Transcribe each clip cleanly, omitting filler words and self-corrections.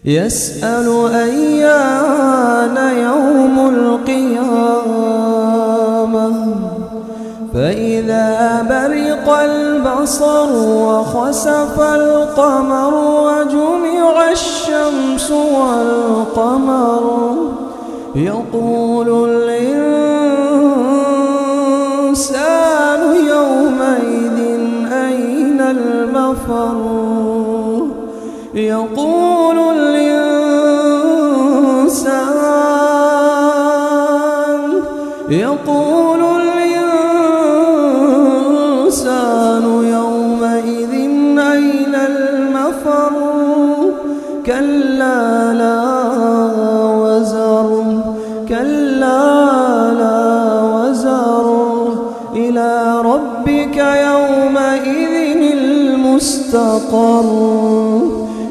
يسأل أيان يوم القيامة فإذا برق البصر وخسف القمر وجمع الشمس والقمر يقول الإنسان يومئذ أين المفر يقول الإنسان يومئذ أين المفر كلا لا وزر إلى ربك يومئذ المستقر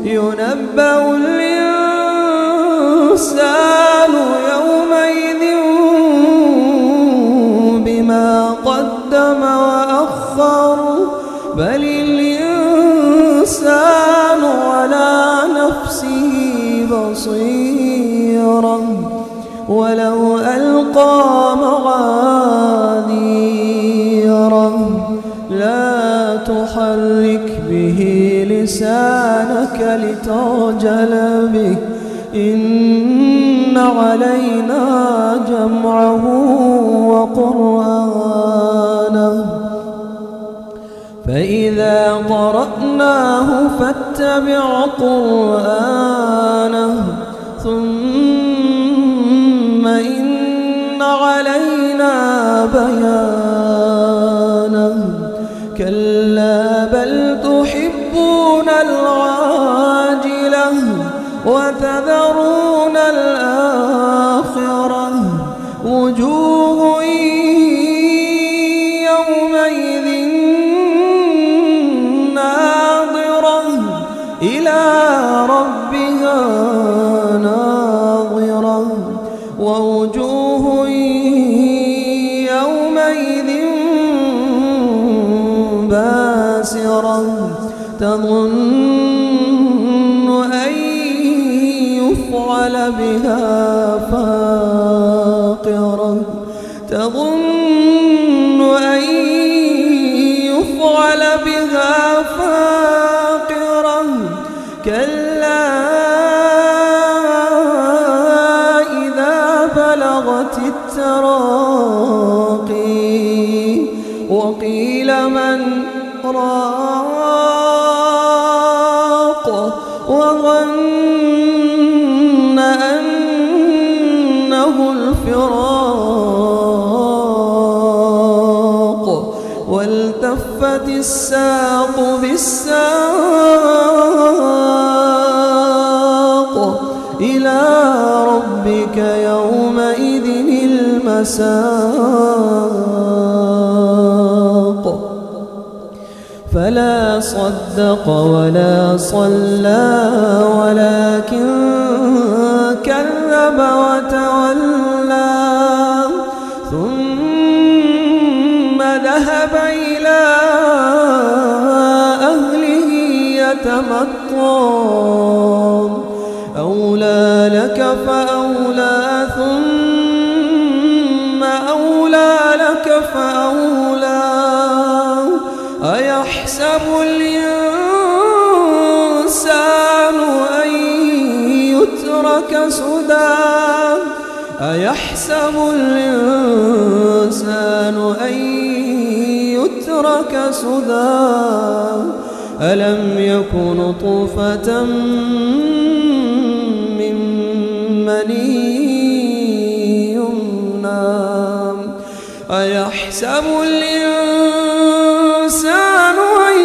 ينبأ الإنسان يومئذ بما قدم وأخر بل الإنسان على نفسه بصيرا ولو ألقى معاذيرا لا تحرك به لسانك لتعجل به إن علينا جمعه وقرآنه فإذا قرأناه فاتبع قرآنه ثم إن علينا بيانه كلا بل تحبون العاجلة وتذرون الآخرة وجوه يومئذ ناظرة إلى ربها ناظرة ووجوه يومئذ باسرة تظن أن يفعل بها فاقرة تظن أن يفعل بها فاقرة كلا إذا بلغت التراقي وقيل من راق وظن أنه الفراق والتفت الساق بالساق إلى ربك يومئذ المساق فلا صدق ولا صلى ولكن كذب وتولى ثم ذهب إلى أهله يتمطى أولى لك فأولى ثم أولى لك فأولى أيحسب الإنسان أن يترك سدى أيحسب الإنسان أن يترك سدى ألم يكن نطفة من مني يمنى أيحسب الإنسان أن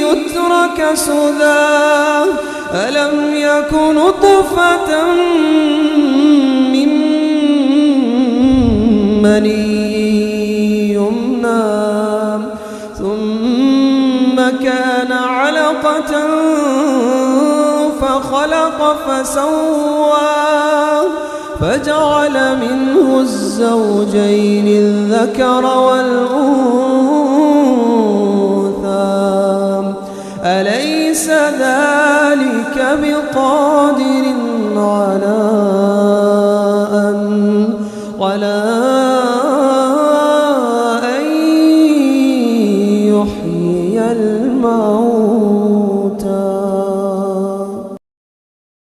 يترك سدى ألم يكن نطفة من مني يمنى ثم كان علقة فخلق فسوى فجعل منه الزوجين الذكر والأنثى أليس ذلك بقادر على أن يحيي الموتى.